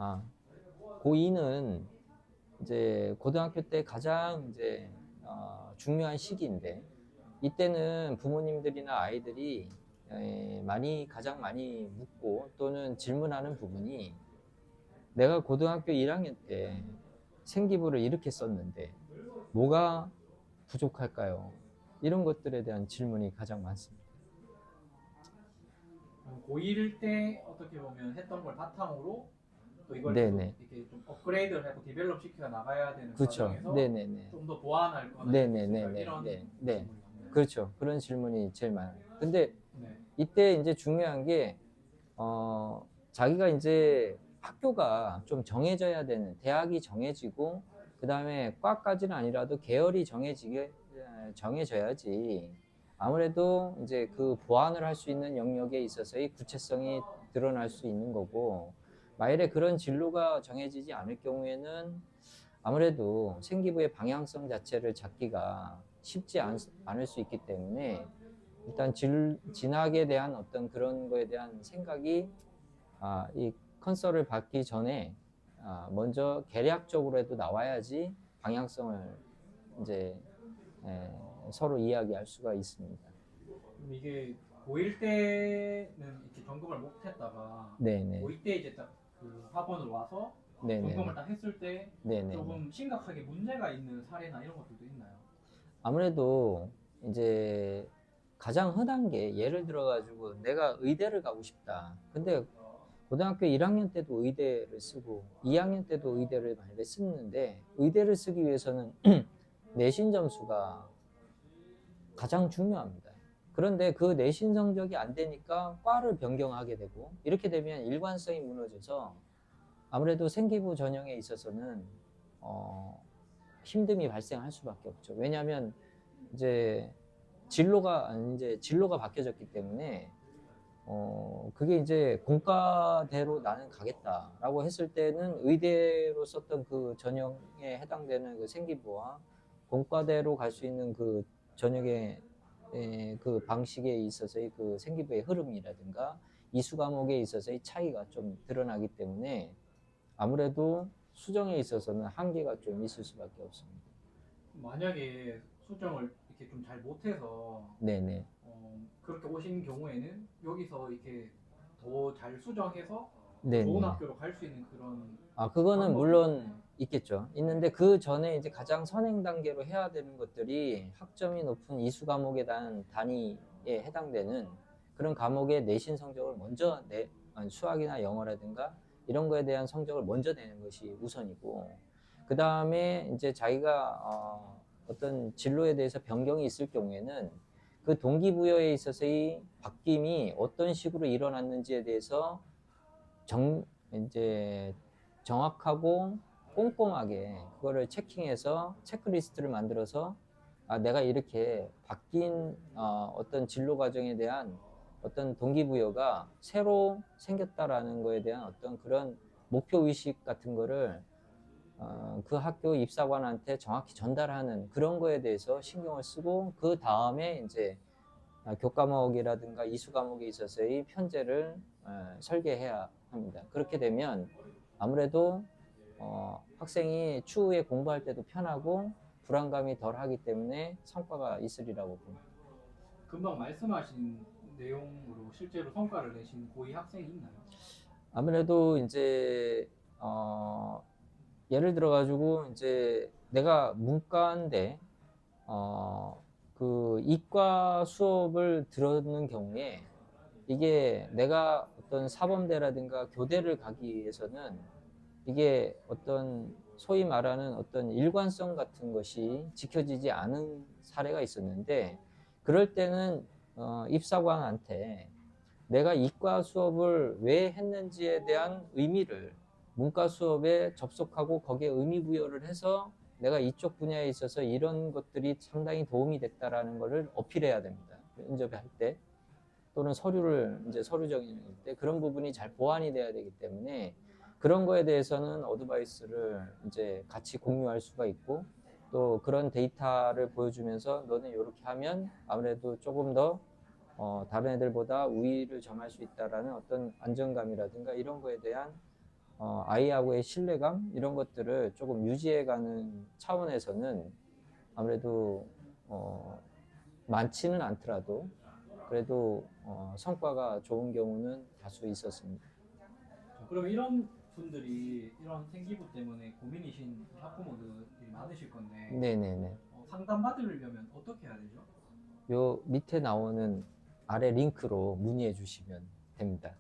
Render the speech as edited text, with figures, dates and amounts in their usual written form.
아, 고2는 이제 고등학교 때 가장 이제 중요한 시기인데 이때는 부모님들이나 아이들이 가장 많이 묻고 또는 질문하는 부분이 내가 고등학교 1학년 때 생기부를 이렇게 썼는데 뭐가 부족할까요? 이런 것들에 대한 질문이 가장 많습니다. 고1 때 어떻게 보면 했던 걸 바탕으로 또 이걸 계속 네네. 이렇게 좀 업그레이드를 하고 디벨롭 시켜 나가야 되는 그렇죠. 과정에서 네네네. 좀 더 보완할 거나 이런 게 있을까 네네네네. 이런 네. 네. 질문이었나요? 그렇죠. 그런 질문이 제일 많아요. 근데 네. 이때 이제 중요한 게, 자기가 이제 학교가 좀 정해져야 되는, 대학이 정해지고, 그 다음에 과까지는 아니라도 계열이 정해져야지. 아무래도 이제 그 보완을 할 수 있는 영역에 있어서의 구체성이 드러날 수 있는 거고, 만일에 그런 진로가 정해지지 않을 경우에는 아무래도 생기부의 방향성 자체를 잡기가 쉽지 않을 수 있기 때문에 일단 진학에 대한 어떤 그런 거에 대한 생각이 이 컨설을 받기 전에 먼저 계략적으로라도 나와야지 방향성을 이제 서로 이야기할 수가 있습니다. 그럼 이게 고1 때는 이렇게 점검을 못 했다가 네네. 고2 때 이제 딱 그 학원을 와서 점검을 네네네. 딱 했을 때 네네네. 조금 심각하게 문제가 있는 사례나 이런 것들도 있나요? 아무래도 이제 가장 흔한 게 예를 들어가지고 내가 의대를 가고 싶다. 근데 고등학교 1학년 때도 의대를 쓰고 2학년 때도 의대를 만약에 쓰는데 의대를 쓰기 위해서는 내신 점수가 가장 중요합니다. 그런데 그 내신 성적이 안 되니까 과를 변경하게 되고 이렇게 되면 일관성이 무너져서 아무래도 생기부 전형에 있어서는 어, 힘듦이 발생할 수밖에 없죠. 왜냐하면 이제 진로가 바뀌어졌기 때문에 그게 이제 공과대로 나는 가겠다라고 했을 때는 의대로 썼던 그 전형에 해당되는 그 생기부와 공과대로 갈 수 있는 그 전형의 그 방식에 있어서의 그 생기부의 흐름이라든가 이수 과목에 있어서의 차이가 좀 드러나기 때문에 아무래도 수정에 있어서는 한계가 좀 있을 수밖에 없습니다. 만약에 수정을 이렇게 좀 잘 못해서 네네. 그렇게 오신 경우에는 여기서 이렇게 더 잘 수정해서 더 좋은 네네. 학교로 갈 수 있는 그런 그거는 방법이 있나요? 물론 있겠죠. 있는데 그 전에 이제 가장 선행 단계로 해야 되는 것들이 학점이 높은 이수 과목에 대한 단위에 해당되는 그런 과목의 내신 성적을 먼저 수학이나 영어라든가 이런 거에 대한 성적을 먼저 내는 것이 우선이고, 그 다음에 이제 자기가 어떤 진로에 대해서 변경이 있을 경우에는 그 동기부여에 있어서의 바뀜이 어떤 식으로 일어났는지에 대해서 정 이제 정확하고 꼼꼼하게 그거를 체킹해서 체크리스트를 만들어서 내가 이렇게 바뀐 어떤 진로 과정에 대한 어떤 동기부여가 새로 생겼다라는 거에 대한 어떤 그런 목표 의식 같은 거를 그 학교 입사관한테 정확히 전달하는 그런 거에 대해서 신경을 쓰고 그 다음에 이제 교과목이라든가 이수 과목에 있어서의 편제를 설계해야 합니다. 그렇게 되면 아무래도 학생이 추후에 공부할 때도 편하고 불안감이 덜 하기 때문에 성과가 있으리라고 봅니다. 금방 말씀하신 내용으로 실제로 성과를 내신 고위 학생이 있나요? 아무래도 이제 예를 들어 가지고 이제 내가 문과인데 그 이과 수업을 들었는 경우에 이게 내가 어떤 사범대라든가 교대를 가기 위해서는 이게 어떤 소위 말하는 어떤 일관성 같은 것이 지켜지지 않은 사례가 있었는데 그럴 때는 입사관한테 내가 이과 수업을 왜 했는지에 대한 의미를 문과 수업에 접속하고 거기에 의미 부여를 해서 내가 이쪽 분야에 있어서 이런 것들이 상당히 도움이 됐다라는 것을 어필해야 됩니다. 면접할 때. 또는 이제 서류 정의할 때 그런 부분이 잘 보완이 돼야 되기 때문에 그런 거에 대해서는 어드바이스를 이제 같이 공유할 수가 있고 또 그런 데이터를 보여주면서 너는 이렇게 하면 아무래도 조금 더 다른 애들보다 우위를 점할 수 있다라는 어떤 안정감이라든가 이런 거에 대한 아이하고의 신뢰감 이런 것들을 조금 유지해가는 차원에서는 아무래도 많지는 않더라도 그래도 성과가 좋은 경우는 다수 있었습니다. 그럼 이런 분들이 이런 생기부 때문에 고민이신 학부모들이 많으실 건데 네네네. 상담 받으려면 어떻게 해야 되죠? 요 밑에 나오는 아래 링크로 문의해 주시면 됩니다.